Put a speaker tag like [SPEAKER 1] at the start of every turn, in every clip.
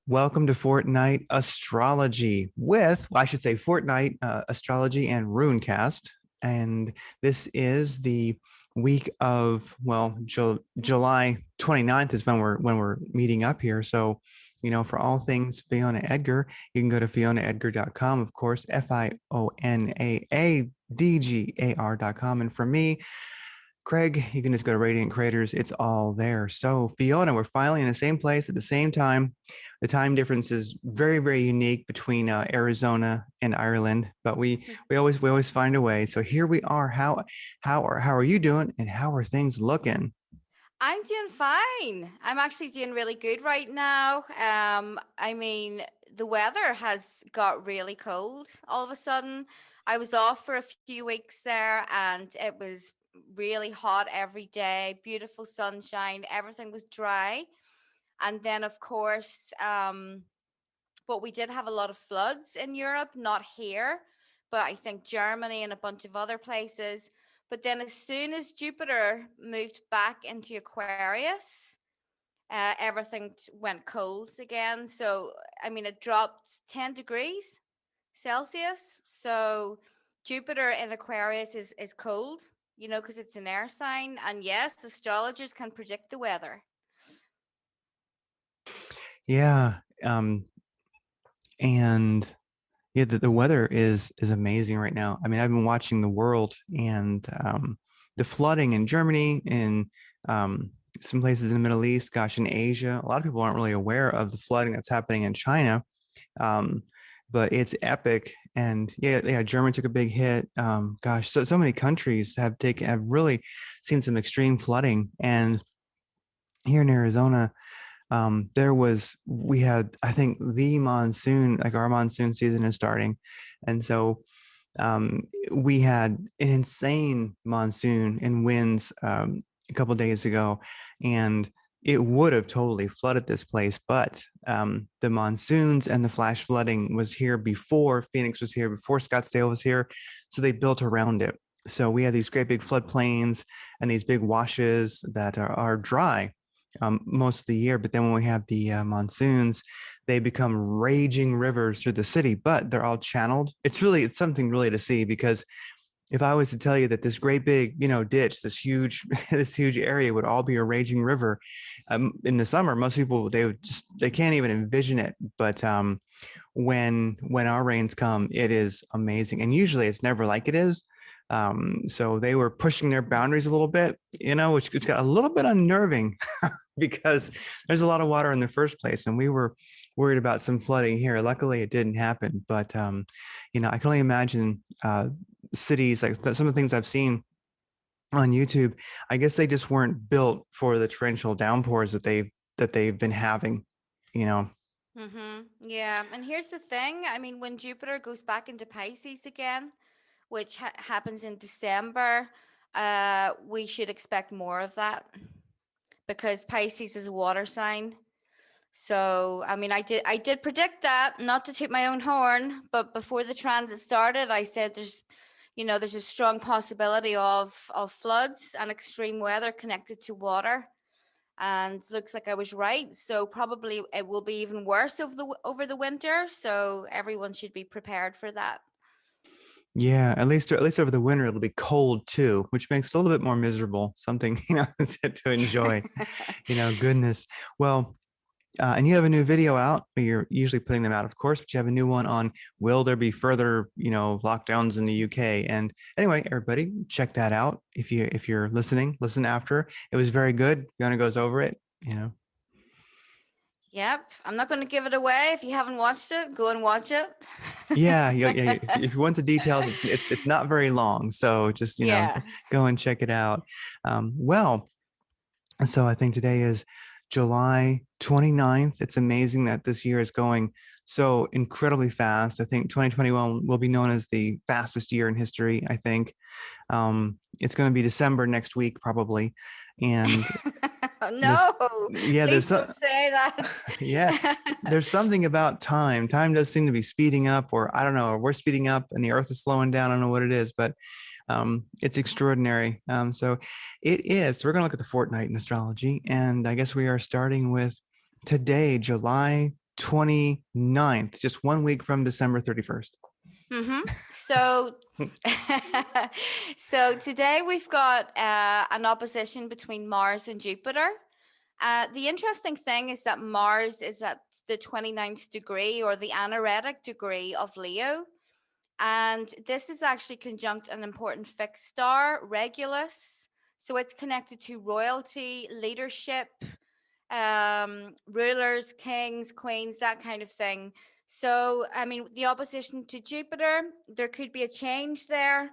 [SPEAKER 1] Welcome to Fortnight Astrology well, I should say Fortnight Astrology and Runecast. And this is the week of, July 29th is when we're meeting up here. So, for all things Fiona Aedgar, you can go to fionaedgar.com, of course, FIONAADGAR.com. And for me, Craig, you can just go to Radiant Creators. It's all there. So, Fiona, we're finally in the same place at the same time. The time difference is very, very unique between Arizona and Ireland, but we always find a way. So here we are. How are you doing, and how are things looking?
[SPEAKER 2] I'm doing fine. I'm actually doing really good right now. The weather has got really cold all of a sudden. I was off for a few weeks there and it was really hot every day, beautiful sunshine, everything was dry. And then, of course, but we did have a lot of floods in Europe, not here, but I think Germany and a bunch of other places. But then, as soon as Jupiter moved back into Aquarius, everything went cold again. So, it dropped 10 degrees Celsius. So, Jupiter in Aquarius is cold, because it's an air sign. And yes, astrologers can predict the weather.
[SPEAKER 1] Yeah, and yeah, the weather is amazing right now. I mean, I've been watching the world and the flooding in Germany and some places in the Middle East. Gosh, in Asia, a lot of people aren't really aware of the flooding that's happening in China. Um, but it's epic. And yeah, Germany took a big hit. Gosh, so many countries have really seen some extreme flooding. And here in Arizona, we had, I think, the monsoon, like our monsoon season is starting. And so we had an insane monsoon and winds a couple of days ago, and it would have totally flooded this place. But the monsoons and the flash flooding was here before Phoenix was here, before Scottsdale was here. So they built around it. So we have these great big floodplains and these big washes that are dry most of the year. But then when we have the monsoons, they become raging rivers through the city, but they're all channeled. It's something really to see, because if I was to tell you that this great big, ditch, this huge, this huge area would all be a raging river in the summer, most people, they can't even envision it. But when our rains come, it is amazing. And usually it's never like it is. So they were pushing their boundaries a little bit, which got a little bit unnerving because there's a lot of water in the first place. And we were worried about some flooding here. Luckily, it didn't happen. But, I can only imagine cities, like some of the things I've seen on YouTube. I guess they just weren't built for the torrential downpours that they've been having, you know.
[SPEAKER 2] Yeah. And here's the thing. When Jupiter goes back into Pisces again, which happens in December, we should expect more of that because Pisces is a water sign. So, I did predict that, not to toot my own horn, but before the transit started, I said there's a strong possibility of floods and extreme weather connected to water. And looks like I was right. So probably it will be even worse over the winter. So everyone should be prepared for that.
[SPEAKER 1] Yeah, at least over the winter it'll be cold too, which makes it a little bit more miserable. Something to enjoy. Goodness. Well, and you have a new video out. You're usually putting them out, of course, but you have a new one on will there be further, lockdowns in the UK? And anyway, everybody, check that out. If you're listening, listen after. It was very good. Fiona goes over it. You know.
[SPEAKER 2] Yep. I'm not going to give it away. If you haven't watched it, go and watch it.
[SPEAKER 1] Yeah, yeah. If you want the details, it's not very long, so just
[SPEAKER 2] Yeah.
[SPEAKER 1] go and check it out. Well, so I think today is July 29th. It's amazing that this year is going so incredibly fast. I think 2021 will be known as the fastest year in history, I think. It's going to be December next week, probably. And there's,
[SPEAKER 2] No,
[SPEAKER 1] yeah,
[SPEAKER 2] please don't say
[SPEAKER 1] yeah,
[SPEAKER 2] that.
[SPEAKER 1] there's something about time. Time does seem to be speeding up, or I don't know, or we're speeding up and the earth is slowing down. I don't know what it is, but it's extraordinary. So it is. So we're going to look at the fortnight in astrology. And I guess we are starting with today, July 29th, just 1 week from December 31st.
[SPEAKER 2] Mm-hmm. So, so today we've got an opposition between Mars and Jupiter. The interesting thing is that Mars is at the 29th degree or the anaretic degree of Leo. And this is actually conjunct an important fixed star, Regulus. So it's connected to royalty, leadership, rulers, kings, queens, that kind of thing. So, I mean, the opposition to Jupiter, there could be a change there,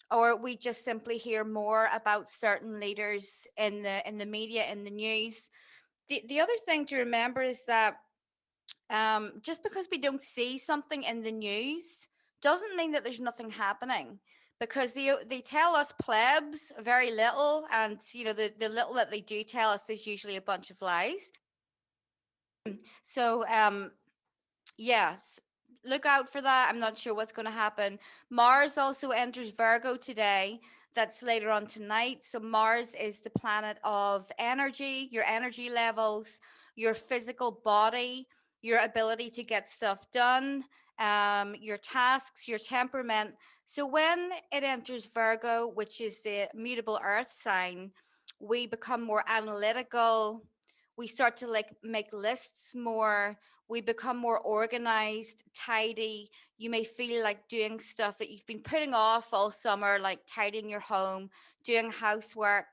[SPEAKER 2] or we just simply hear more about certain leaders in the media, in the news. The other thing to remember is that just because we don't see something in the news doesn't mean that there's nothing happening, because they tell us plebs very little, and the little that they do tell us is usually a bunch of lies. So yeah, look out for that. I'm not sure what's going to happen. Mars also enters Virgo today. That's later on tonight. So Mars is the planet of energy, your energy levels, your physical body, your ability to get stuff done, your tasks, your temperament. So when it enters Virgo, which is the mutable earth sign, we become more analytical. We start to like make lists more. We become more organized, tidy. You may feel like doing stuff that you've been putting off all summer, like tidying your home, doing housework.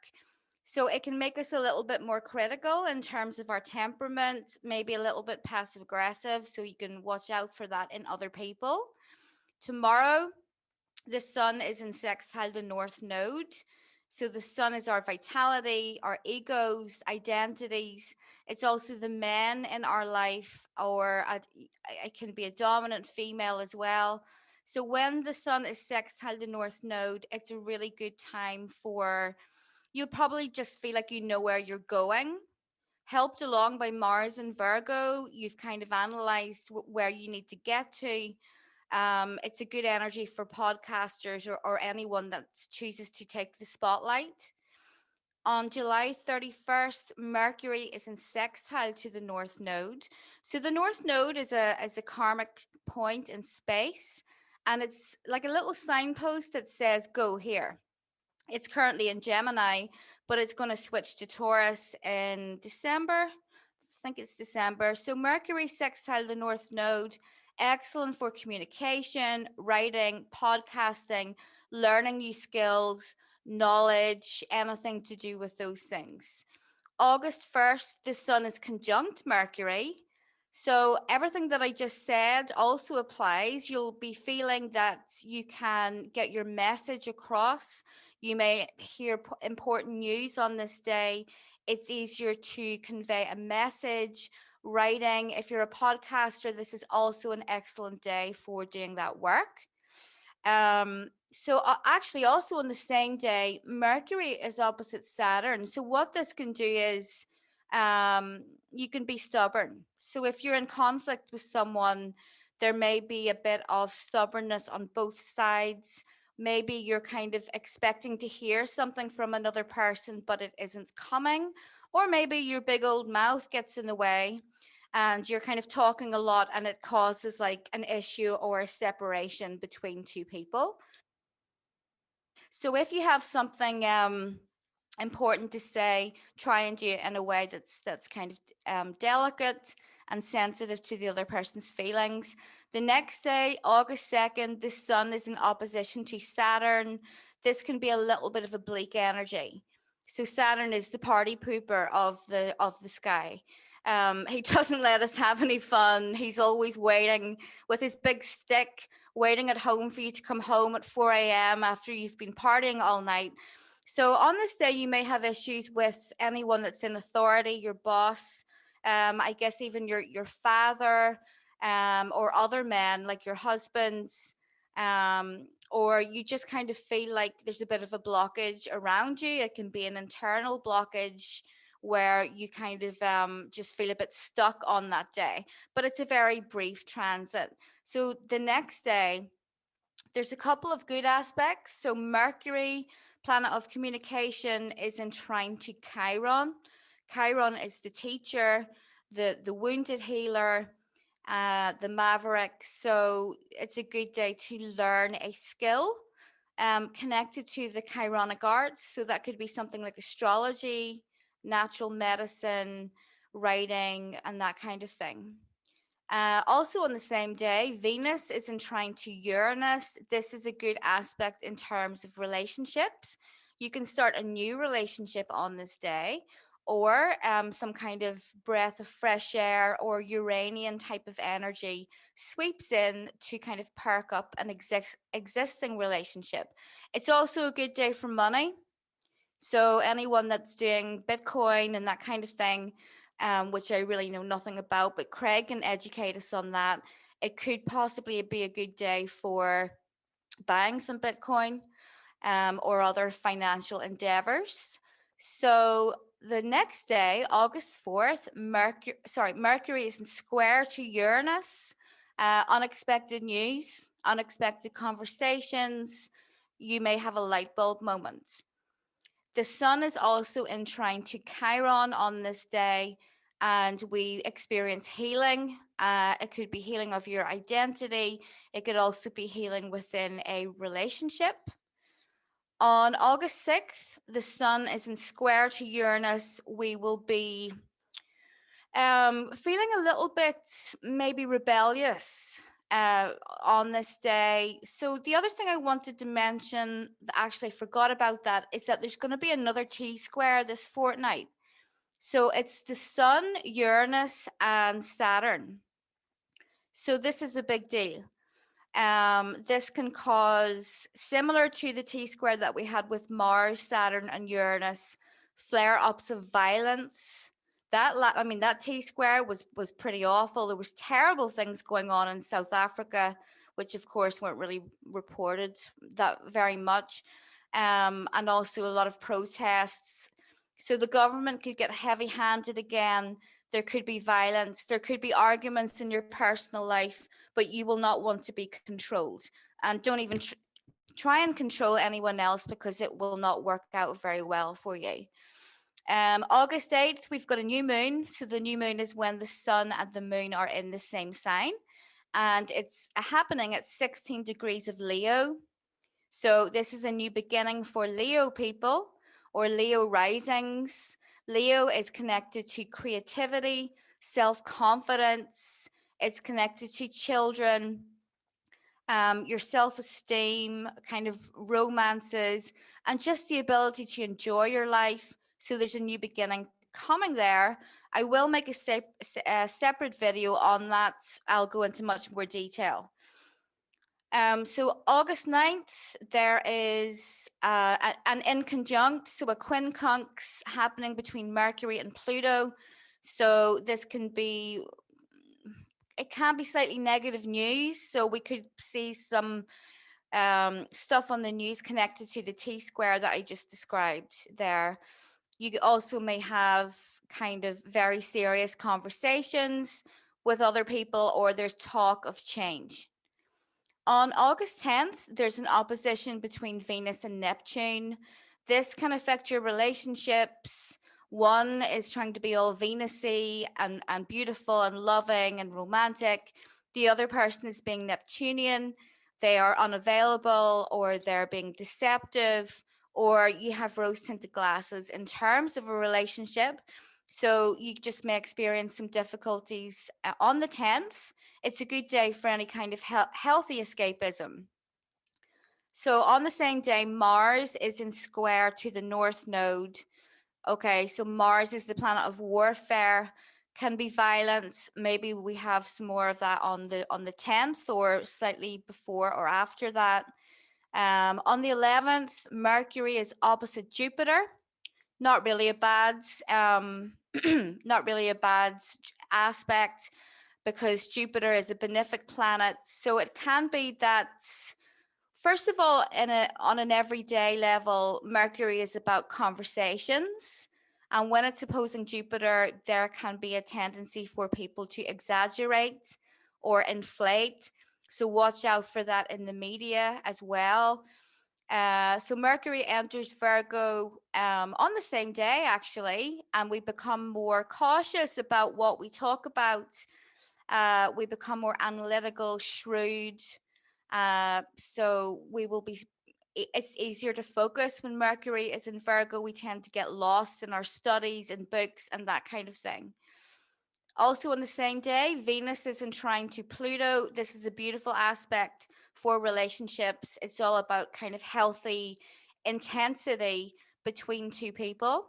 [SPEAKER 2] So it can make us a little bit more critical in terms of our temperament, maybe a little bit passive aggressive. So you can watch out for that in other people. Tomorrow, the sun is in sextile the north node. So the sun is our vitality, our egos, identities. It's also the men in our life, or it can be a dominant female as well. So when the sun is sextile the north node, it's a really good time for, you'll probably just feel like you know where you're going. Helped along by Mars and Virgo, you've kind of analyzed where you need to get to. It's a good energy for podcasters, or anyone that chooses to take the spotlight. On July 31st, Mercury is in sextile to the North Node. So the North Node is a karmic point in space, and it's like a little signpost that says, go here. It's currently in Gemini, but it's going to switch to Taurus in December. I think it's December. So Mercury sextile the North Node, excellent for communication, writing, podcasting, learning new skills, knowledge, anything to do with those things. August 1st, the sun is conjunct Mercury. So everything that I just said also applies. You'll be feeling that you can get your message across. You may hear important news on this day. It's easier to convey a message. Writing, if you're a podcaster, this is also an excellent day for doing that work. So actually, also on the same day, Mercury is opposite Saturn. So what this can do is, you can be stubborn. So if you're in conflict with someone, there may be a bit of stubbornness on both sides. Maybe you're kind of expecting to hear something from another person, but it isn't coming. Or maybe your big old mouth gets in the way and you're kind of talking a lot and it causes like an issue or a separation between two people. So if you have something important to say, try and do it in a way that's kind of delicate and sensitive to the other person's feelings. The next day, August 2nd, the sun is in opposition to Saturn. This can be a little bit of a bleak energy. So Saturn is the party pooper of the sky. He doesn't let us have any fun. He's always waiting with his big stick, waiting at home for you to come home at 4 a.m. after you've been partying all night. So on this day, you may have issues with anyone that's in authority, your boss, I guess even your father, or other men like your husbands, or you just kind of feel like there's a bit of a blockage around you. It can be an internal blockage where you kind of just feel a bit stuck on that day, but it's a very brief transit. So the next day, there's a couple of good aspects. So Mercury, planet of communication, is in trine to Chiron. Chiron is the teacher, the wounded healer. the Maverick. So it's a good day to learn a skill connected to the Chironic arts. So that could be something like astrology, natural medicine, writing, and that kind of thing. Also, on the same day, Venus is in trine to Uranus. This is a good aspect in terms of relationships. You can start a new relationship on this day, or some kind of breath of fresh air or Uranian type of energy sweeps in to kind of perk up an existing relationship. It's also a good day for money. So anyone that's doing Bitcoin and that kind of thing, which I really know nothing about, but Craig can educate us on that. It could possibly be a good day for buying some Bitcoin or other financial endeavors. So the next day, August 4th, Mercury is in square to Uranus. Unexpected news, unexpected conversations. You may have a light bulb moment. The sun is also in trine to Chiron on this day, and we experience healing. It could be healing of your identity, it could also be healing within a relationship. On August 6th, the sun is in square to Uranus. We will be feeling a little bit maybe rebellious on this day. So the other thing I wanted to mention, actually I forgot about that, is that there's going to be another T square this fortnight. So it's the Sun, Uranus, and Saturn. So this is a big deal. This can cause, similar to the T square that we had with Mars, Saturn, and Uranus, flare ups of violence. That T square was pretty awful. There was terrible things going on in South Africa, which of course weren't really reported that very much, and also a lot of protests. So the government could get heavy-handed again. There could be violence. There could be arguments in your personal life, but you will not want to be controlled. And don't even try and control anyone else, because it will not work out very well for you. August 8th, we've got a new moon. So the new moon is when the sun and the moon are in the same sign. And it's happening at 16 degrees of Leo. So this is a new beginning for Leo people or Leo risings. Leo is connected to creativity, self-confidence. It's connected to children, your self-esteem, kind of romances, and just the ability to enjoy your life. So there's a new beginning coming there. I will make a separate video on that. I'll go into much more detail. So August 9th, there is an inconjunct, so a quincunx happening between Mercury and Pluto. So this can be, it can be slightly negative news. So we could see some stuff on the news connected to the T square that I just described there. You also may have kind of very serious conversations with other people, or there's talk of change. On August 10th, there's an opposition between Venus and Neptune. This can affect your relationships. One is trying to be all Venusy and beautiful and loving and romantic. The other person is being Neptunian. They are unavailable, or they're being deceptive, or you have rose tinted glasses in terms of a relationship. So you just may experience some difficulties on the 10th. It's a good day for any kind of healthy escapism. So on the same day, Mars is in square to the North Node. Okay, so Mars is the planet of warfare, can be violent. Maybe we have some more of that on the 10th or slightly before or after that. On the 11th, Mercury is opposite Jupiter. Not really a bad, not really a bad aspect, because Jupiter is a benefic planet. So it can be that, first of all, on an everyday level, Mercury is about conversations. And when it's opposing Jupiter, there can be a tendency for people to exaggerate or inflate. So watch out for that in the media as well. So Mercury enters Virgo on the same day, actually, and we become more cautious about what we talk about. We become more analytical, shrewd. So we will be. It's easier to focus when Mercury is in Virgo. We tend to get lost in our studies and books and that kind of thing. Also, on the same day, Venus is in trine to Pluto. This is a beautiful aspect for relationships. It's all about kind of healthy intensity between two people.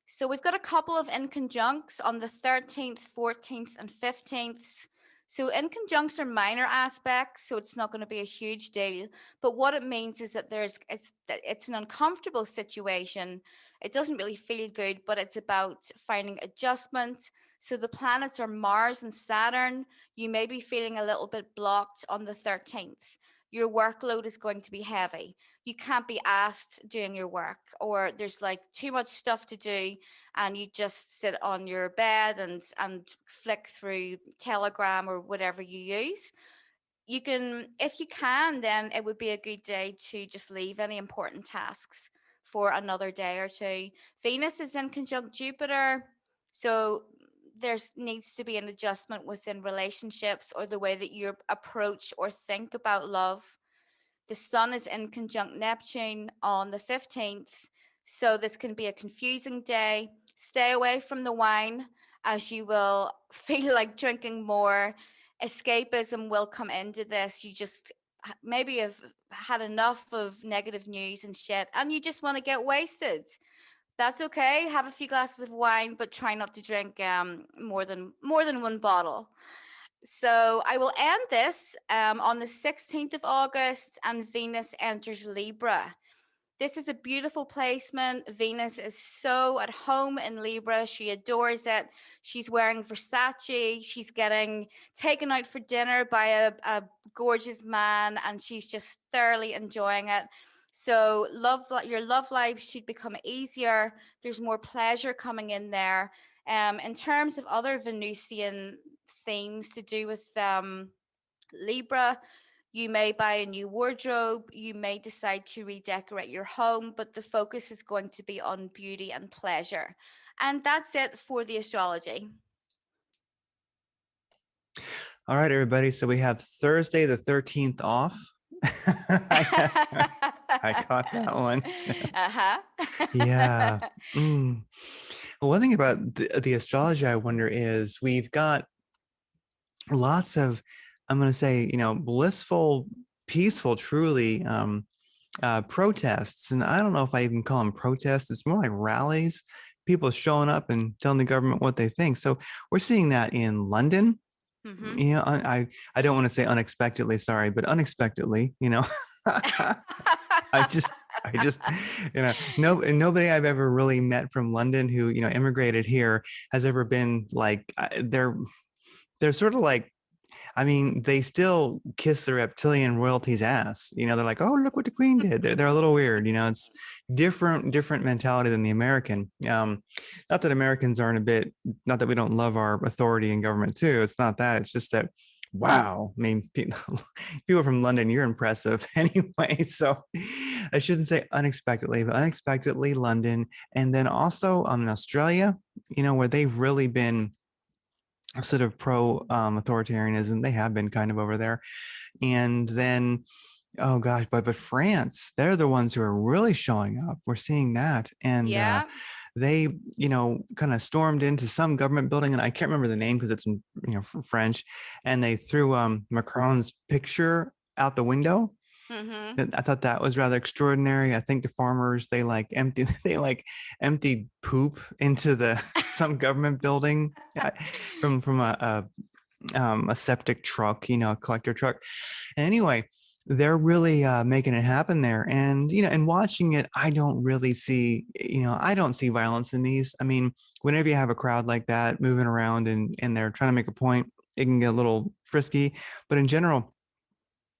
[SPEAKER 2] So we've got a couple of inconjuncts on the 13th, 14th, and 15th. So inconjuncts are minor aspects, so it's not going to be a huge deal. But what it means is that it's an uncomfortable situation. It doesn't really feel good, but it's about finding adjustment. So the planets are Mars and Saturn. You may be feeling a little bit blocked on the 13th. Your workload is going to be heavy. You can't be asked doing your work, or there's like too much stuff to do, and you just sit on your bed and flick through Telegram or whatever you use. You can, if you can, then it would be a good day to just leave any important tasks for another day or two. Venus is in conjunct Jupiter, so there's needs to be an adjustment within relationships or the way that you approach or think about love. The Sun is in conjunct Neptune on the 15th, so this can be a confusing day. Stay away from the wine, as you will feel like drinking more. Escapism will come into this. You just maybe have had enough of negative news and shit, and you just want to get wasted. That's okay. Have a few glasses of wine, but try not to drink more than one bottle. So I will end this on the 16th of August, and Venus enters Libra. This is a beautiful placement. Venus is so at home in Libra. She adores it. She's wearing Versace. She's getting taken out for dinner by a gorgeous man, and she's just thoroughly enjoying it. So your love life should become easier. There's more pleasure coming in there. In terms of other Venusian themes to do with Libra, you may buy a new wardrobe, you may decide to redecorate your home, but the focus is going to be on beauty and pleasure. And that's it for the astrology.
[SPEAKER 1] All right, everybody. So we have Thursday the 13th off. I caught that one.
[SPEAKER 2] Uh-huh.
[SPEAKER 1] Yeah. Mm. Well, one thing about the astrology, I wonder, is we've got lots of, I'm going to say, blissful, peaceful, truly protests. And I don't know if I even call them protests. It's more like rallies, people showing up and telling the government what they think. So we're seeing that in London.
[SPEAKER 2] Mm-hmm.
[SPEAKER 1] I don't want to say unexpectedly, sorry, but unexpectedly, I just, nobody I've ever really met from London who, immigrated here has ever been like, they're sort of like, I mean, they still kiss the reptilian royalty's ass. They're like, oh, look what the queen did. They're a little weird. It's different mentality than the American. Not that Americans aren't a bit, not that we don't love our authority and government too. It's not that. It's just that, wow. I mean, people from London, you're impressive anyway. So I shouldn't say unexpectedly, but unexpectedly London. And then also in Australia, where they've really been sort of pro authoritarianism. They have been kind of over there. And then, oh gosh, but France, they're the ones who are really showing up. We're seeing that. And
[SPEAKER 2] Yeah.
[SPEAKER 1] they, kind of stormed into some government building, and I can't remember the name because it's in, French. And they threw Macron's picture out the window.
[SPEAKER 2] Mm-hmm.
[SPEAKER 1] I thought that was rather extraordinary. I think the farmers they emptied poop into the some government building from a septic truck, a collector truck. And anyway, they're really making it happen there. And and watching it, I don't really see I don't see violence in these. I mean, whenever you have a crowd like that moving around and they're trying to make a point, it can get a little frisky. But in general,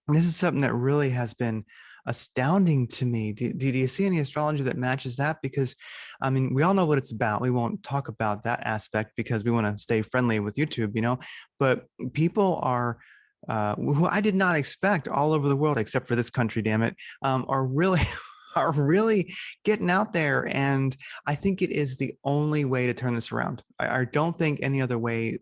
[SPEAKER 1] this is something that really has been astounding to me. Do you see any astrology that matches that? Because, I mean, we all know what it's about. We won't talk about that aspect because we want to stay friendly with YouTube, but people are, who I did not expect all over the world, except for this country, damn it, are really are really getting out there. And I think it is the only way to turn this around. I don't think any other way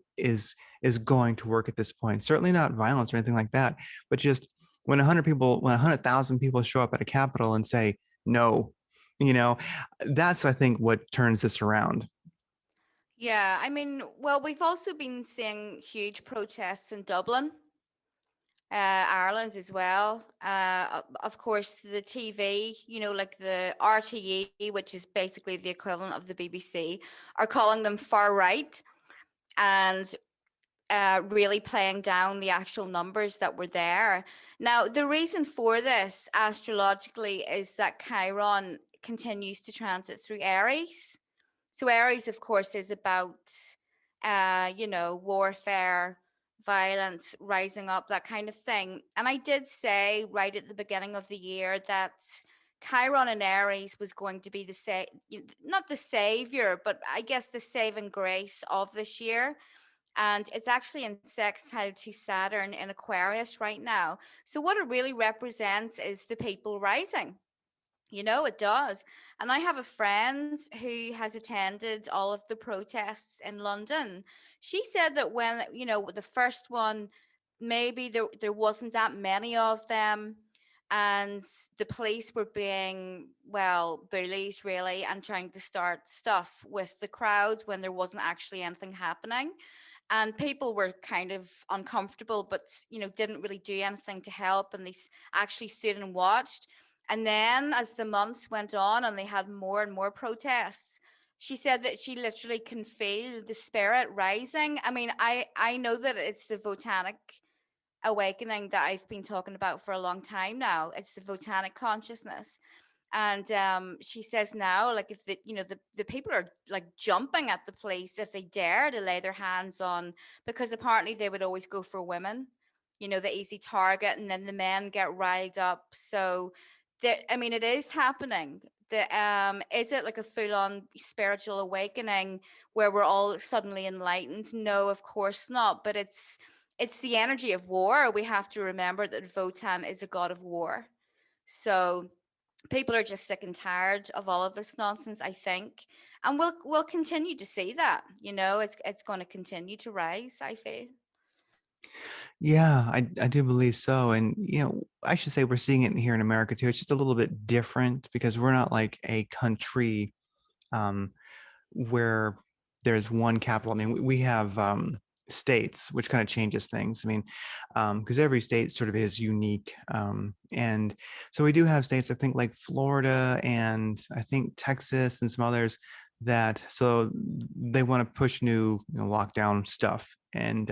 [SPEAKER 1] is going to work at this point. Certainly not violence or anything like that, but just when 100 people, when 100,000 people show up at a Capitol and say no, you know, that's, I think, what turns this around.
[SPEAKER 2] Yeah, I mean, well, we've also been seeing huge protests in Dublin, Ireland as well. Of course, the TV, like the RTE, which is basically the equivalent of the BBC, are calling them far right and really playing down the actual numbers that were there. Now, the reason for this astrologically is that Chiron continues to transit through Aries. So Aries, of course, is about, warfare, violence, rising up, that kind of thing. And I did say right at the beginning of the year that Chiron and Aries was going to be not the savior, but I guess the saving grace of this year. And it's actually in sextile to Saturn in Aquarius right now. So what it really represents is the people rising. It does. And I have a friend who has attended all of the protests in London. She said that when, the first one, maybe there wasn't that many of them. And the police were being, well, bullies really, and trying to start stuff with the crowds when there wasn't actually anything happening. And people were kind of uncomfortable, but, didn't really do anything to help. And they actually stood and watched. And then as the months went on and they had more and more protests, she said that she literally can feel the spirit rising. I mean, I know that it's the Votanic awakening that I've been talking about for a long time now. It's the Votanic consciousness. And she says now, like, if the people are like jumping at the police if they dare to lay their hands on, because apparently they would always go for women, the easy target, and then the men get riled up. So I mean, it is happening. Is it like a full-on spiritual awakening where we're all suddenly enlightened? No, of course not. But it's the energy of war. We have to remember that Votan is a god of war. So people are just sick and tired of all of this nonsense, I think. And we'll continue to see that. It's going to continue to rise, I feel.
[SPEAKER 1] Yeah, I do believe so. And, I should say we're seeing it here in America too. It's just a little bit different because we're not like a country um, where there's one capital. I mean, we have states, which kind of changes things. I mean, because every state sort of is unique. And so we do have states, I think, like Florida and I think Texas and some others that, so they want to push new, lockdown stuff. And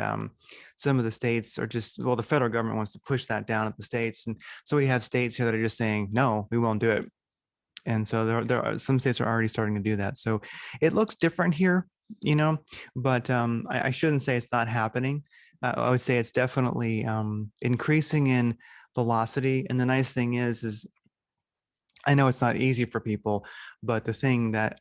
[SPEAKER 1] some of the states are just, well, the federal government wants to push that down at the states. And so we have states here that are just saying, no, we won't do it. And so there are some states are already starting to do that. So it looks different here, but I shouldn't say it's not happening. I would say it's definitely increasing in velocity. And the nice thing is I know it's not easy for people, but the thing that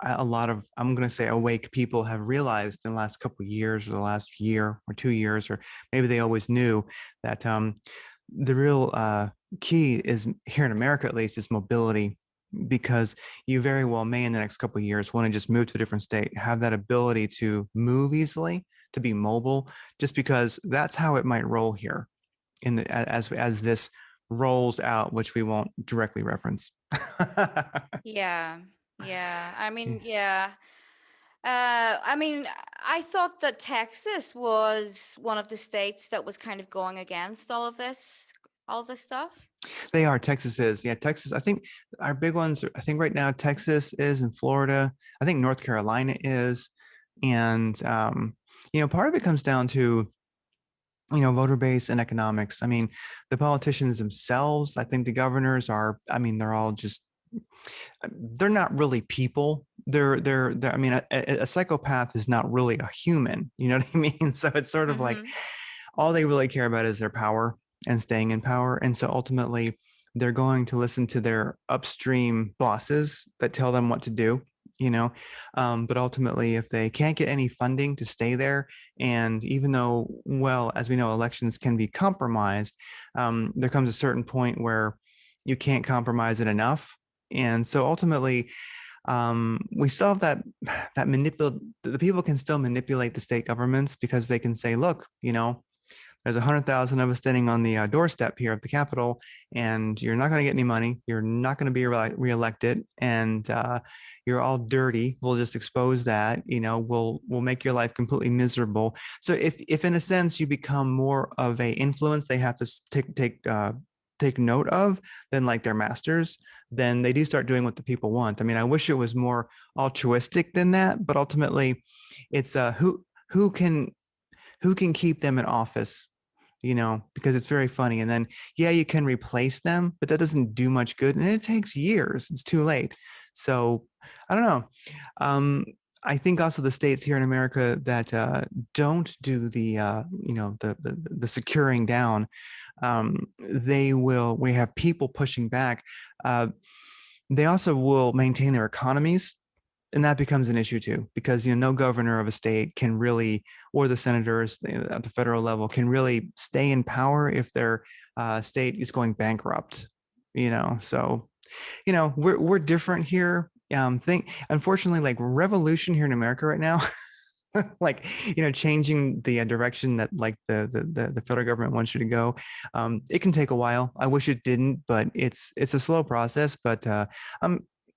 [SPEAKER 1] a lot of, I'm going to say, awake people have realized in the last couple of years or the last year or 2 years, or maybe they always knew that the real key is here in America, at least, is mobility, because you very well may in the next couple of years want to just move to a different state, have that ability to move easily, to be mobile, just because that's how it might roll here in the as this rolls out, which we won't directly reference.
[SPEAKER 2] Yeah. Yeah. I mean, yeah. I mean, I thought that Texas was one of the states that was kind of going against all this stuff.
[SPEAKER 1] They are. Texas is. Yeah, Texas. I think our big ones, I think right now, Texas is, in Florida. I think North Carolina is. And, part of it comes down to, voter base and economics. I mean, the politicians themselves, I think the governors are, I mean, they're all just, they're not really people. I mean, a psychopath is not really a human. You know what I mean? So it's sort of like
[SPEAKER 2] Mm-hmm.
[SPEAKER 1] all they really care about is their power and staying in power. And so ultimately, they're going to listen to their upstream bosses that tell them what to do. But ultimately, if they can't get any funding to stay there, and even though, well, as we know, elections can be compromised, there comes a certain point where you can't compromise it enough. And so ultimately, we still have that manipulate. The people can still manipulate the state governments because they can say, look, there's 100,000 of us standing on the doorstep here of the Capitol, and you're not going to get any money. You're not going to be reelected, and you're all dirty. We'll just expose that. We'll make your life completely miserable. So if in a sense you become more of a influence, they have to take note of than like their masters, then they do start doing what the people want. I mean, I wish it was more altruistic than that, but ultimately, it's who can keep them in office, because it's very funny. And then, yeah, you can replace them, but that doesn't do much good. And it takes years. It's too late. So I don't know. Um, I think also the states here in America that don't do the securing down, we have people pushing back. Uh, they also will maintain their economies, and that becomes an issue too, because no governor of a state can really, or the senators at the federal level can really stay in power if their state is going bankrupt. So we're different here. Think Unfortunately, like revolution here in America right now, like changing the direction that like the federal government wants you to go. It can take a while. I wish it didn't, but it's a slow process. But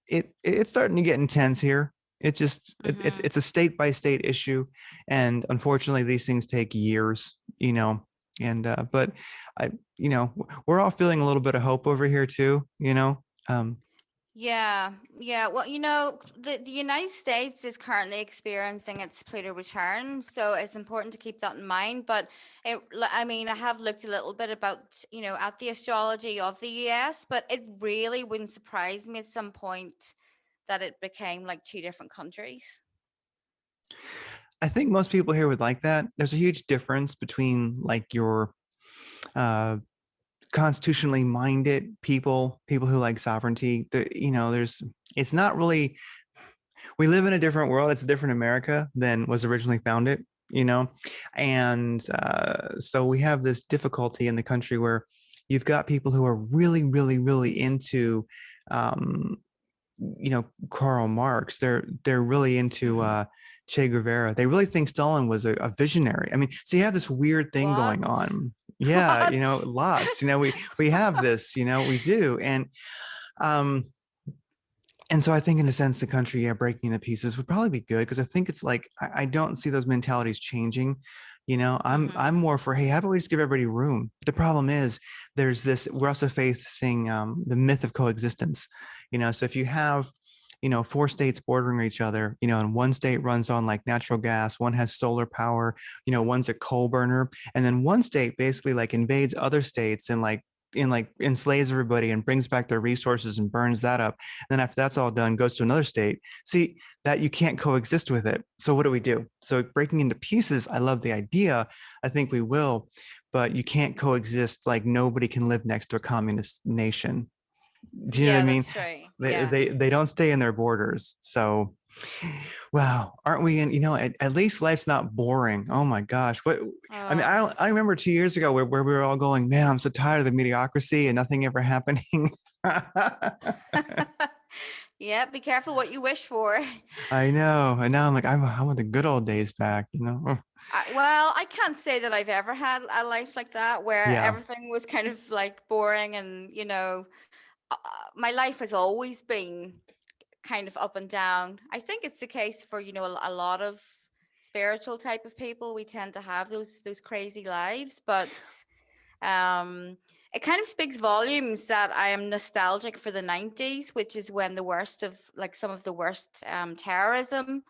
[SPEAKER 1] it's starting to get intense here.
[SPEAKER 2] Mm-hmm.
[SPEAKER 1] It's a state by state issue, and unfortunately these things take years. And but I we're all feeling a little bit of hope over here too. um
[SPEAKER 2] Yeah, yeah. Well, the United States is currently experiencing its Pluto return, so it's important to keep that in mind. But I mean, I have looked a little bit about, at the astrology of the US, but it really wouldn't surprise me at some point that it became like two different countries.
[SPEAKER 1] I think most people here would like that. There's a huge difference between like your uh constitutionally minded people who like sovereignty. There's it's not really, we live in a different world. It's a different America than was originally founded, and so we have this difficulty in the country where you've got people who are really, really, really into, um, Karl Marx. They're really into
[SPEAKER 2] Hmm.
[SPEAKER 1] Che Guevara. They really think Stalin was a visionary. I mean, so you have this weird thing
[SPEAKER 2] What?
[SPEAKER 1] going on. Yeah,
[SPEAKER 2] What?
[SPEAKER 1] lots. We have this. We do, um, and so I think in a sense the country, yeah, breaking into pieces would probably be good, because I think it's like I don't see those mentalities changing. I'm
[SPEAKER 2] Hmm.
[SPEAKER 1] more for, hey, how about we just give everybody room? The problem is we're also facing the myth of coexistence. So if you have four states bordering each other, and one state runs on like natural gas, one has solar power, one's a coal burner, and then one state basically like invades other states and like enslaves everybody and brings back their resources and burns that up. And then after that's all done, goes to another state. See, that you can't coexist with it. So what do we do? So breaking into pieces, I love the idea. I think we will, but you can't coexist. Like nobody can live next to a communist nation. Do you know what I
[SPEAKER 2] Yeah,
[SPEAKER 1] mean?
[SPEAKER 2] that's true.
[SPEAKER 1] They
[SPEAKER 2] Yeah.
[SPEAKER 1] they they don't stay in their borders. So wow, aren't we in, at least life's not boring. Oh my gosh. What I mean,
[SPEAKER 2] Oh.
[SPEAKER 1] I remember 2 years ago where we were all going, man, I'm so tired of the mediocrity and nothing ever happening.
[SPEAKER 2] Yeah, be careful what you wish for.
[SPEAKER 1] I know. And now I'm like, I want the good old days back.
[SPEAKER 2] Well, I can't say that I've ever had a life like that where
[SPEAKER 1] Yeah.
[SPEAKER 2] everything was kind of like boring and, my life has always been kind of up and down. I think it's the case for, a lot of spiritual type of people. We tend to have those crazy lives, but um it kind of speaks volumes that I am nostalgic for the 90s, which is when the worst of like some of the worst terrorism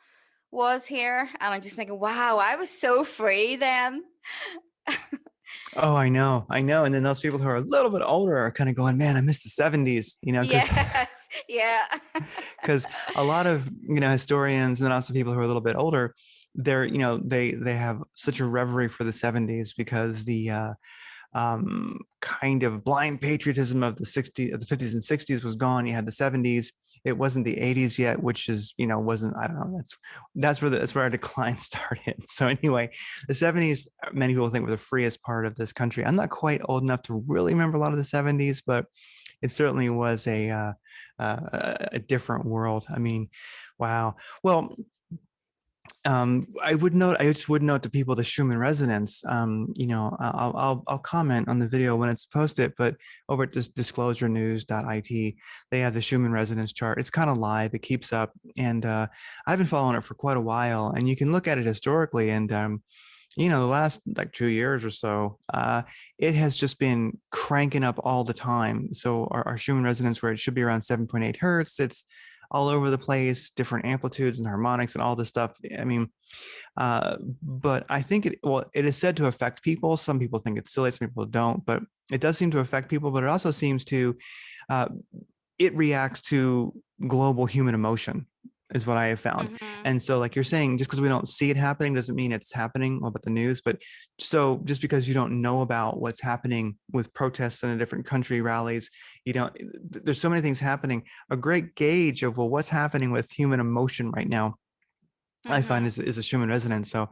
[SPEAKER 2] was here. And I'm just thinking, wow, I was so free then.
[SPEAKER 1] Oh, I know. I know. And then those people who are a little bit older are kind of going, man, I miss the 70s, because
[SPEAKER 2] Yes. Yeah.
[SPEAKER 1] because a lot of historians and then also people who are a little bit older, they have such a reverie for the 70s because the kind of blind patriotism of the 60s, of the 50s and 60s was gone. You had the 70s. It wasn't the 80s yet, which is, wasn't, I don't know. That's where our decline started. So anyway, the 70s, many people think were the freest part of this country. I'm not quite old enough to really remember a lot of the 70s, but it certainly was a different world. I mean, wow. Well, I just would note to people the Schumann resonance. I'll comment on the video when it's posted, but over at this disclosurenews.it, they have the Schumann resonance chart. It's kind of live, it keeps up, and I've been following it for quite a while. And you can look at it historically, and the last like 2 years or so, it has just been cranking up all the time. So our Schumann resonance, where it should be around 7.8 hertz, it's all over the place, different amplitudes and harmonics and all this stuff. I mean, but I think it is said to affect people. Some people think it's silly, some people don't, but it does seem to affect people. But it also seems to, uh, it reacts to global human emotion, is what I have found.
[SPEAKER 2] Mm-hmm.
[SPEAKER 1] And so, like you're saying, just because we don't see it happening doesn't mean it's happening about the news. But so just because you don't know about what's happening with protests in a different country, rallies, you don't, there's so many things happening. A great gauge of, well, what's happening with human emotion right now, I find
[SPEAKER 2] Mm-hmm.
[SPEAKER 1] is a Schumann resonance. So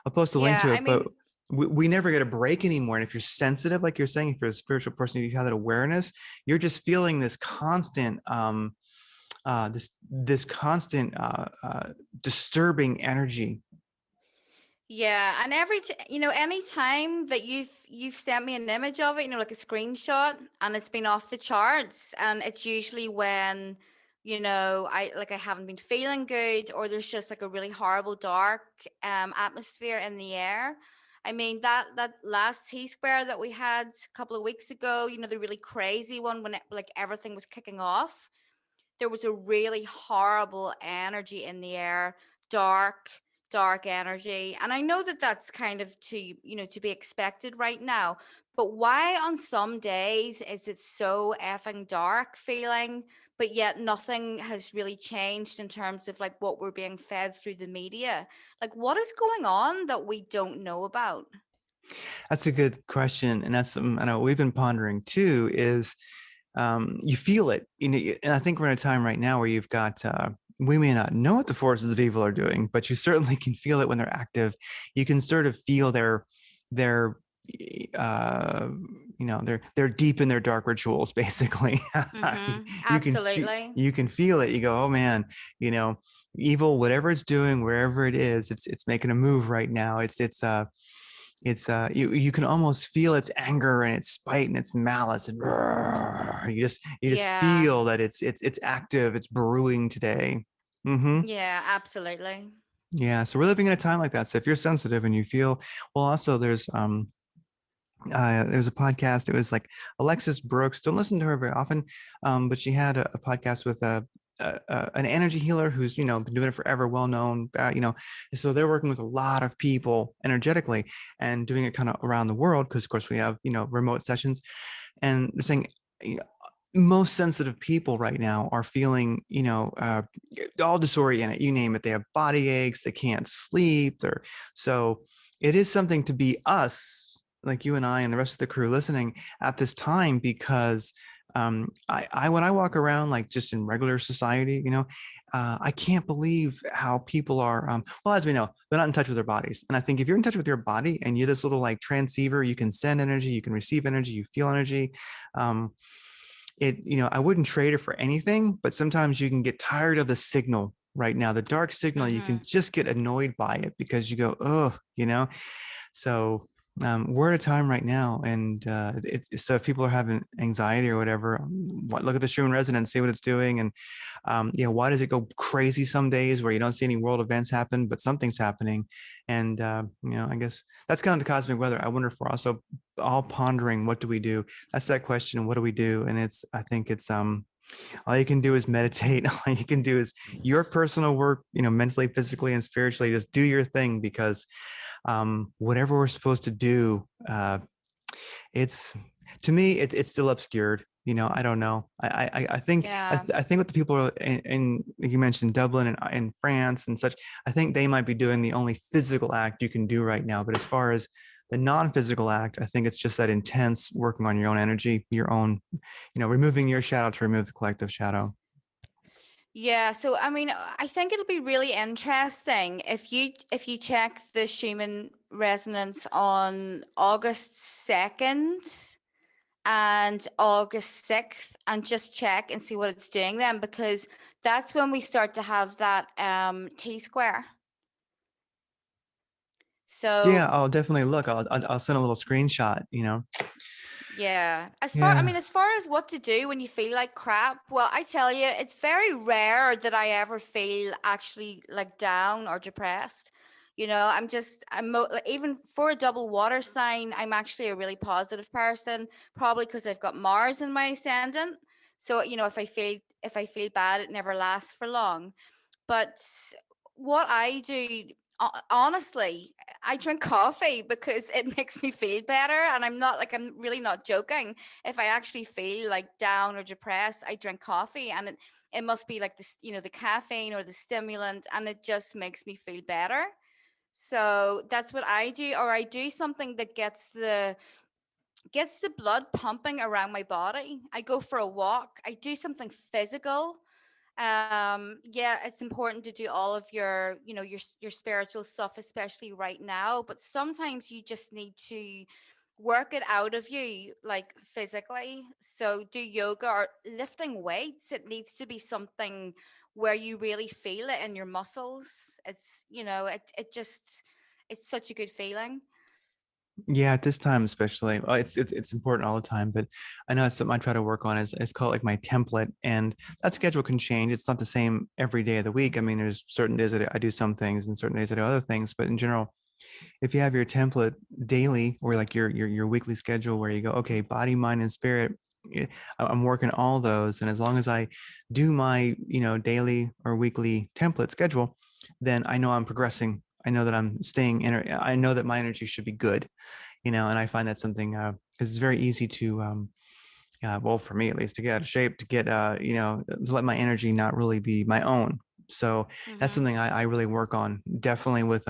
[SPEAKER 1] I'll post a link
[SPEAKER 2] Yeah,
[SPEAKER 1] to
[SPEAKER 2] I
[SPEAKER 1] it, but
[SPEAKER 2] mean,
[SPEAKER 1] we never get a break anymore. And if you're sensitive, like you're saying, if you're a spiritual person, you have that awareness, you're just feeling this constant, this constant disturbing energy.
[SPEAKER 2] yeah, and any time that you've sent me an image of it, like a screenshot, and it's been off the charts, and it's usually when, I haven't been feeling good, or there's just like a really horrible dark atmosphere in the air. I mean, that last T square that we had a couple of weeks ago, the really crazy one when like everything was kicking off, there was a really horrible energy in the air, dark, dark energy. And I know that that's kind of to be expected right now. But why on some days is it so effing dark feeling, but yet nothing has really changed in terms of like what we're being fed through the media? Like, what is going on that we don't know about?
[SPEAKER 1] That's a good question, and that's something I know we've been pondering too. Is you feel it, and I think we're in a time right now where you've got. We may not know what the forces of evil are doing, but you certainly can feel it when they're active. You can sort of feel their uh they're deep in their dark rituals basically.
[SPEAKER 2] Mm-hmm.
[SPEAKER 1] you can feel
[SPEAKER 2] Absolutely.
[SPEAKER 1] you can feel it. You go, oh man, you know evil, whatever it's doing, wherever it is, it's making a move right now. You can almost feel its anger and its spite and its malice, and you just
[SPEAKER 2] Yeah.
[SPEAKER 1] feel that it's active, it's brewing today. Hmm.
[SPEAKER 2] Yeah, absolutely.
[SPEAKER 1] Yeah, so we're living in a time like that. So if you're sensitive and you feel, well, also there's a podcast. It was like Alexis Brooks. Don't listen to her very often, but she had a podcast with an energy healer who's been doing it forever, well known. So they're working with a lot of people energetically and doing it kind of around the world because, of course, we have remote sessions, and they're saying. Most sensitive people right now are feeling, all disoriented. You name it. They have body aches. They can't sleep. So it is something to be us, like you and I and the rest of the crew listening at this time, because I when I walk around like just in regular society, I can't believe how people are. Well, as we know, they're not in touch with their bodies, and I think if you're in touch with your body and you're this little like transceiver, you can send energy, you can receive energy, you feel energy. Um, I wouldn't trade it for anything, but sometimes you can get tired of the signal right now. The dark signal, you can
[SPEAKER 2] Mm-hmm.
[SPEAKER 1] just get annoyed by it because you go, oh, so we're at a time right now, and so if people are having anxiety or whatever, look at the Schumann resonance, see what it's doing, and why does it go crazy some days where you don't see any world events happen, but something's happening, and I guess that's kind of the cosmic weather. I wonder if we're also all pondering, what do we do? That's that question, what do we do? And I think it's all you can do is meditate. All you can do is your personal work, mentally, physically, and spiritually. Just do your thing, because whatever we're supposed to do, it's to me, it's still obscured. I don't know. I think
[SPEAKER 2] Yeah.
[SPEAKER 1] I think what the people are like you mentioned Dublin and in France and such, I think they might be doing the only physical act you can do right now. But as far as the non-physical act, I think it's just that intense working on your own energy, your own, removing your shadow to remove the collective shadow.
[SPEAKER 2] Yeah, so I mean, I think it'll be really interesting if you check the Schumann resonance on August 2nd, and August 6th, and just check and see what it's doing then, because that's when we start to have that T square.
[SPEAKER 1] Yeah,
[SPEAKER 2] So
[SPEAKER 1] I'll definitely look. I'll send a little screenshot,
[SPEAKER 2] yeah. I
[SPEAKER 1] Yeah.
[SPEAKER 2] mean, as far as what to do when you feel like crap, well, I tell you, it's very rare that I ever feel actually like down or depressed. Like, even for a double water sign, I'm actually a really positive person, probably because I've got Mars in my ascendant. So, if I feel bad, it never lasts for long. But what I do, honestly, I drink coffee because it makes me feel better. And I'm really not joking. If I actually feel like down or depressed, I drink coffee, and it must be like this, the caffeine or the stimulant, and it just makes me feel better. So that's what I do. Or I do something that gets the blood pumping around my body. I go for a walk. I do something physical. Yeah, it's important to do all of your spiritual stuff, especially right now, but sometimes you just need to work it out of you, like physically. So do yoga or lifting weights. It needs to be something where you really feel it in your muscles. It's such a good feeling.
[SPEAKER 1] Yeah, at this time especially. Well, it's important all the time, but I know it's something I try to work on. Is called like my template, and that schedule can change. It's not the same every day of the week. I mean, there's certain days that I do some things, and certain days I do other things. But in general, if you have your template daily, or like your weekly schedule, where you go, okay, body, mind, and spirit, I'm working all those, and as long as I do my daily or weekly template schedule, then I know I'm progressing. I know that I'm staying in. I know that my energy should be good, and I find that something because it's very easy to well, for me at least, to get out of shape, to get to let my energy not really be my own. So that's
[SPEAKER 2] Mm-hmm.
[SPEAKER 1] something I really work on, definitely with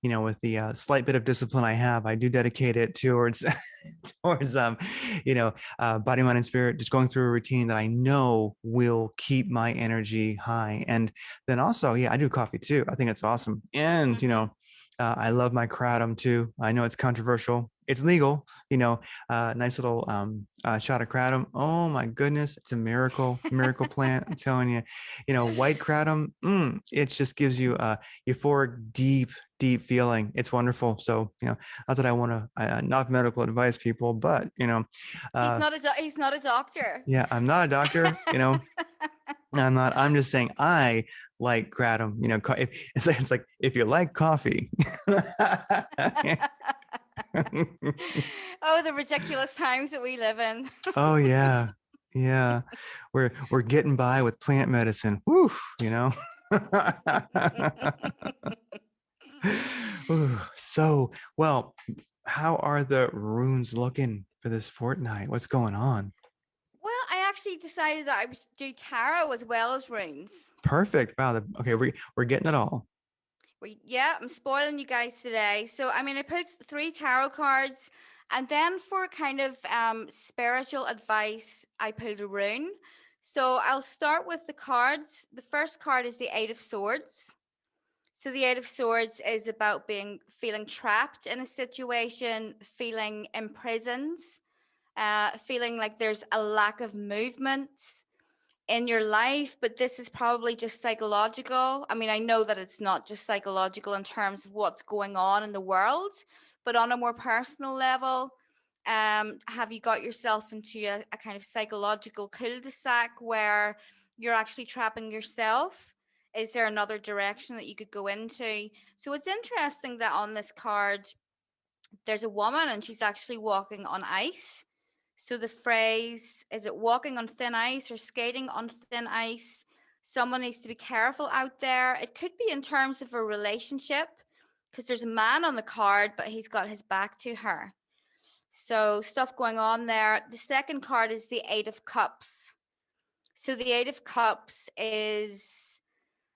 [SPEAKER 1] with the slight bit of discipline I have. I do dedicate it towards towards body, mind, and spirit, just going through a routine that I know will keep my energy high. And then also, yeah, I do coffee too. I think it's awesome. And
[SPEAKER 2] Mm-hmm.
[SPEAKER 1] I love my kratom too. I know it's controversial. It's legal, nice little shot of kratom. Oh my goodness, it's a miracle plant. I'm telling you, white kratom, it just gives you a euphoric, deep feeling. It's wonderful. So, not that I want to not medical advice, people, but uh,
[SPEAKER 2] He's not a doctor.
[SPEAKER 1] yeah, I'm not a doctor. I'm not. I'm just saying I like kratom. It's like if you like coffee.
[SPEAKER 2] Oh, the ridiculous times that we live in.
[SPEAKER 1] Oh yeah, yeah. We're getting by with plant medicine. Woof. Ooh, so well, how are the runes looking for this fortnight? What's going on?
[SPEAKER 2] Well, I actually decided that I would do tarot as well as runes.
[SPEAKER 1] Perfect. Wow. Okay, we're getting it all.
[SPEAKER 2] Yeah, I'm spoiling you guys today. So, I mean, I put three tarot cards, and then for kind of spiritual advice, I pulled a rune. So, I'll start with the cards. The first card is the Eight of Swords. So, the Eight of Swords is about feeling trapped in a situation, feeling imprisoned, feeling like there's a lack of movement in your life, but this is probably just psychological. I mean, I know that it's not just psychological in terms of what's going on in the world, but on a more personal level, have you got yourself into a kind of psychological cul-de-sac where you're actually trapping yourself? Is there another direction that you could go into? So it's interesting that on this card, there's a woman and she's actually walking on ice. So the phrase, is it walking on thin ice or skating on thin ice? Someone needs to be careful out there. It could be in terms of a relationship because there's a man on the card, but he's got his back to her. So stuff going on there. The second card is the Eight of Cups. So the Eight of Cups is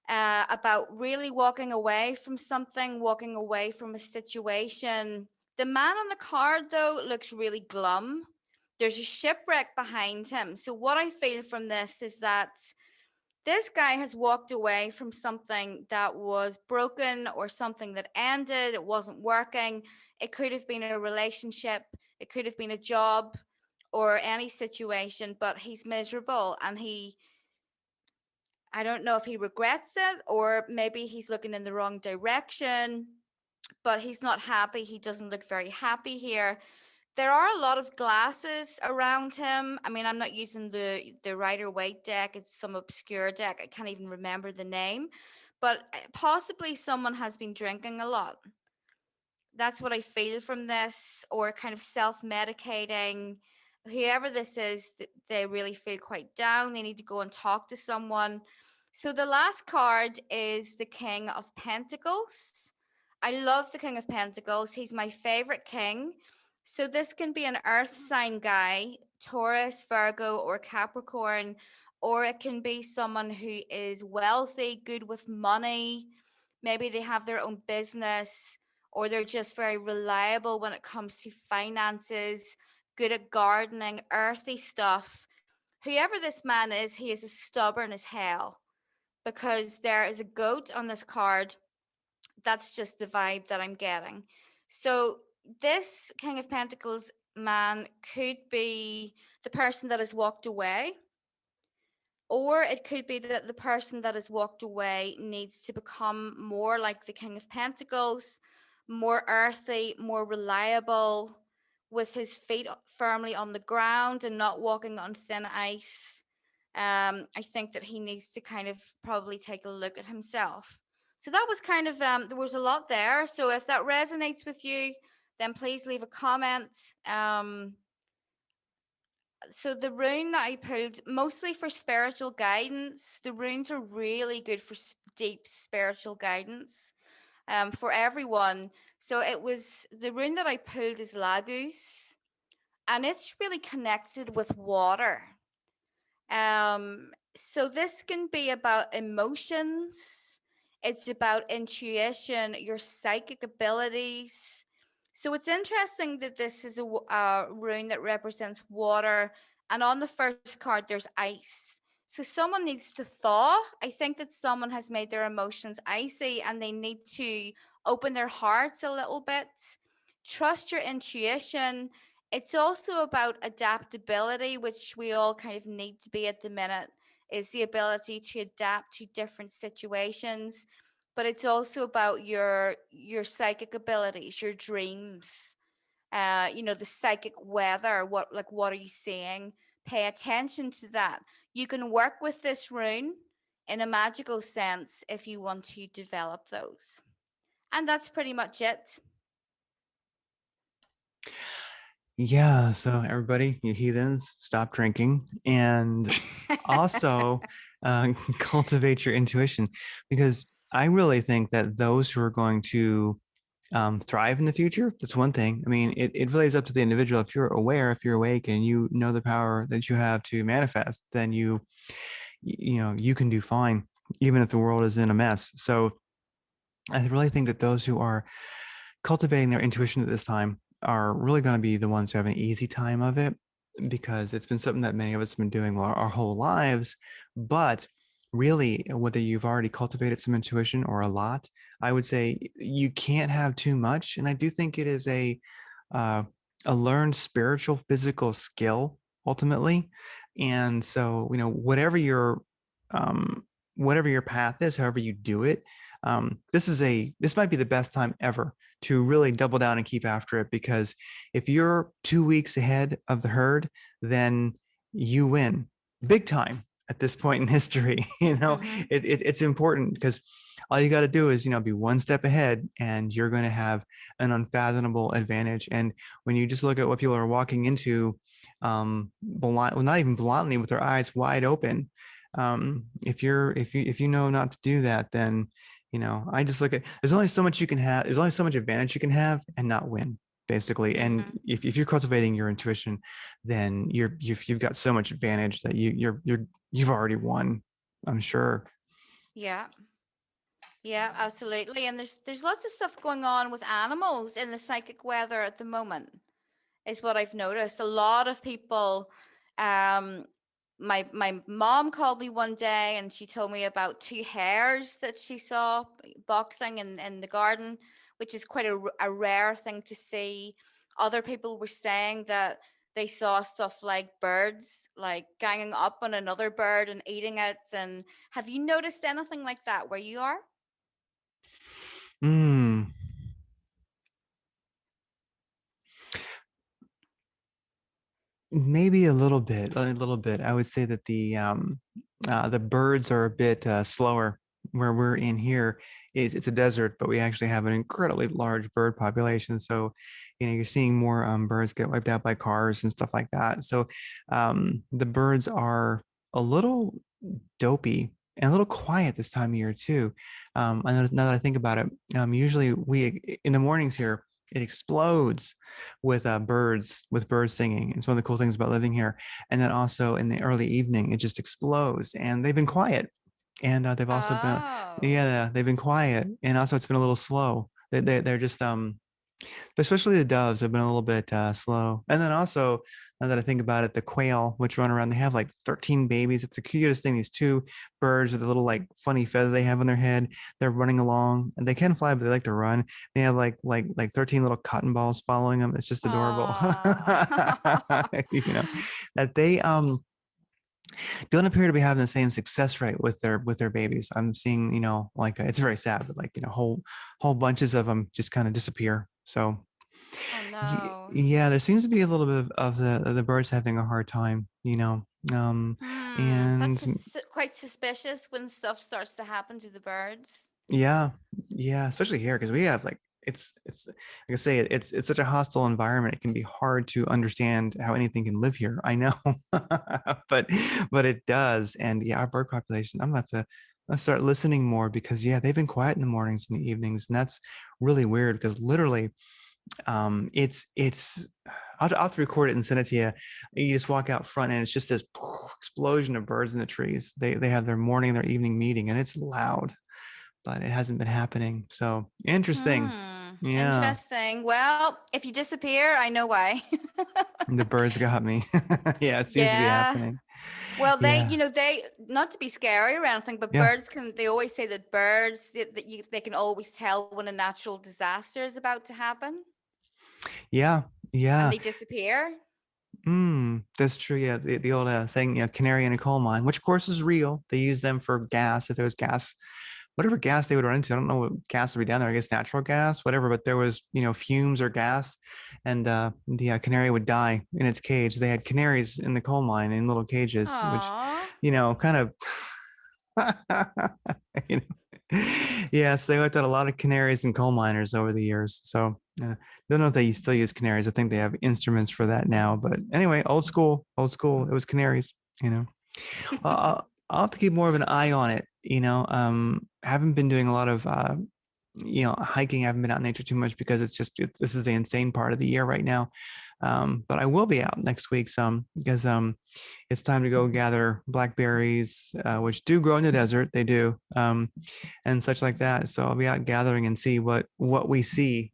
[SPEAKER 2] about really walking away from something, walking away from a situation. The man on the card, though, looks really glum. There's a shipwreck behind him. So, what I feel from this is that this guy has walked away from something that was broken or something that ended, it wasn't working. It could have been a relationship, it could have been a job, or any situation, but he's miserable and I don't know if he regrets it or maybe he's looking in the wrong direction, but he's not happy. He doesn't look very happy here. There are a lot of glasses around him. I mean, I'm not using the Rider Waite deck. It's some obscure deck. I can't even remember the name, but possibly someone has been drinking a lot. That's what I feel from this, or kind of self-medicating. Whoever this is, they really feel quite down. They need to go and talk to someone. So the last card is the King of Pentacles. I love the King of Pentacles. He's my favorite king. So this can be an earth sign guy, Taurus, Virgo, or Capricorn, or it can be someone who is wealthy, good with money. Maybe they have their own business, or they're just very reliable when it comes to finances, good at gardening, earthy stuff. Whoever this man is, he is as stubborn as hell because there is a goat on this card. That's just the vibe that I'm getting. So, this King of Pentacles man could be the person that has walked away, or it could be that the person that has walked away needs to become more like the King of Pentacles, more earthy, more reliable, with his feet firmly on the ground and not walking on thin ice. I think that he needs to kind of probably take a look at himself. So that was kind of there was a lot there. So if that resonates with you, then please leave a comment. So the rune that I pulled mostly for spiritual guidance. The runes are really good for deep spiritual guidance for everyone. So it was the rune that I pulled is Lagus, and it's really connected with water. So this can be about emotions. It's about intuition, your psychic abilities. So it's interesting that this is a rune that represents water, and on the first card there's ice. So someone needs to thaw. I think that someone has made their emotions icy, and they need to open their hearts a little bit. Trust your intuition. It's also about adaptability, which we all kind of need to be at the minute, is the ability to adapt to different situations. But it's also about your psychic abilities, your dreams, the psychic weather. What are you seeing? Pay attention to that. You can work with this rune in a magical sense if you want to develop those. And that's pretty much it.
[SPEAKER 1] Yeah. So everybody, you heathens, stop drinking, and also cultivate your intuition, because I really think that those who are going to thrive in the future, that's one thing. I mean, it really is up to the individual. If you're aware, if you're awake, and you know the power that you have to manifest, then you can do fine, even if the world is in a mess. So I really think that those who are cultivating their intuition at this time are really going to be the ones who have an easy time of it, because it's been something that many of us have been doing our whole lives. But really, whether you've already cultivated some intuition or a lot, I would say you can't have too much. And I do think it is uh, a learned spiritual, physical skill ultimately. And so, um, whatever your path is, however you do it, this might be the best time ever to really double down and keep after it, because if you're 2 weeks ahead of the herd, then you win big time at this point in history.
[SPEAKER 2] Mm-hmm.
[SPEAKER 1] It's important, because all you got to do is be one step ahead, and you're going to have an unfathomable advantage. And when you just look at what people are walking into, well, not even blindly, with their eyes wide open, if you know not to do that, then I just look at, there's only so much you can have, there's only so much advantage you can have and not win, basically. And
[SPEAKER 2] Mm-hmm.
[SPEAKER 1] if you're cultivating your intuition, then you've got so much advantage that you've already won, I'm sure.
[SPEAKER 2] Yeah. Yeah, absolutely. And there's lots of stuff going on with animals in the psychic weather at the moment, is what I've noticed. A lot of people, um, my mom called me one day and she told me about two hares that she saw boxing in the garden, which is quite a rare thing to see. Other people were saying that they saw stuff like birds like ganging up on another bird and eating it. And have you noticed anything like that where you are?
[SPEAKER 1] Mm, maybe a little bit, a little bit. I would say that the birds are a bit slower where we're in here. It's a desert, but we actually have an incredibly large bird population. So, you're seeing more birds get wiped out by cars and stuff like that. So, the birds are a little dopey and a little quiet this time of year too. I know now that I think about it, usually we in the mornings here it explodes with birds singing. It's one of the cool things about living here. And then also in the early evening, it just explodes. And they've been quiet, and they've also been
[SPEAKER 2] Oh.
[SPEAKER 1] yeah they've been quiet, and also it's been a little slow. They're just especially the doves have been a little bit slow. And then also, now that I think about it, the quail, which run around, they have like 13 babies. It's the cutest thing. These two birds with a little like funny feather they have on their head. They're running along, and they can fly, but they like to run. They have like 13 little cotton balls following them. It's just adorable.
[SPEAKER 2] Oh.
[SPEAKER 1] you know, that they don't appear to be having the same success rate with their babies. I'm seeing, like it's very sad, but like, whole bunches of them just kind of disappear. So
[SPEAKER 2] Oh no.
[SPEAKER 1] yeah, there seems to be a little bit of the birds having a hard time,
[SPEAKER 2] That's
[SPEAKER 1] and
[SPEAKER 2] quite suspicious when stuff starts to happen to the birds.
[SPEAKER 1] yeah, yeah, especially here because we have like it's like I say it's such a hostile environment. It can be hard to understand how anything can live here. I know, but it does. And yeah, our bird population. I'm gonna have to let's start listening more because yeah, they've been quiet in the mornings and the evenings, and that's really weird because literally it's I'll have to record it and send it to you. You just walk out front and it's just this explosion of birds in the trees. They have their morning and their evening meeting and it's loud, but it hasn't been happening. So interesting. Yeah,
[SPEAKER 2] Interesting. Well, if you disappear, I know why.
[SPEAKER 1] the birds got me. Yeah, it seems to be
[SPEAKER 2] Yeah.
[SPEAKER 1] happening.
[SPEAKER 2] Well,
[SPEAKER 1] Yeah,
[SPEAKER 2] they not to be scary or anything, but
[SPEAKER 1] yeah,
[SPEAKER 2] birds can. They always say that birds they can always tell when a natural disaster is about to happen,
[SPEAKER 1] yeah,
[SPEAKER 2] and
[SPEAKER 1] yeah.
[SPEAKER 2] they disappear.
[SPEAKER 1] That's true. Yeah, the old saying, canary in a coal mine, which of course is real. They use them for gas. If there was gas, whatever gas they would run into, I don't know what gas would be down there. I guess natural gas, whatever. But there was, fumes or gas, and the canary would die in its cage. They had canaries in the coal mine in little cages, which,
[SPEAKER 2] Aw.
[SPEAKER 1] kind of, you know, yeah. So they looked at a lot of canaries and coal miners over the years. So don't know if they still use canaries. I think they have instruments for that now. But anyway, old school, old school. It was canaries. I'll have to keep more of an eye on it. Haven't been doing a lot of hiking. I haven't been out in nature too much because this is the insane part of the year right now. But I will be out next week some because it's time to go gather blackberries, which do grow in the desert. They do, and such like that. So I'll be out gathering and see what we see.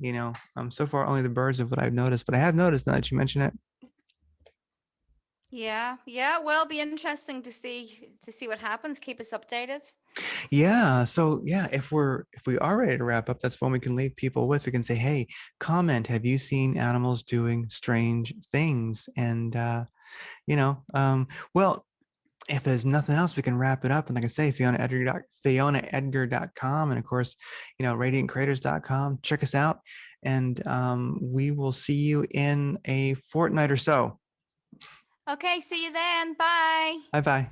[SPEAKER 1] So far only the birds of what I've noticed, but I have noticed now that you mention it.
[SPEAKER 2] Yeah, yeah. Well, it'll be interesting to see what happens. Keep us updated.
[SPEAKER 1] Yeah. So yeah, if we are ready to wrap up, that's when we can leave people with. We can say, hey, comment, have you seen animals doing strange things? And well, if there's nothing else, we can wrap it up. And like I say, FionaEdgar.com, and of course, radiantcraters.com. Check us out. And we will see you in a fortnight or so.
[SPEAKER 2] Okay, see you then. Bye.
[SPEAKER 1] Bye bye.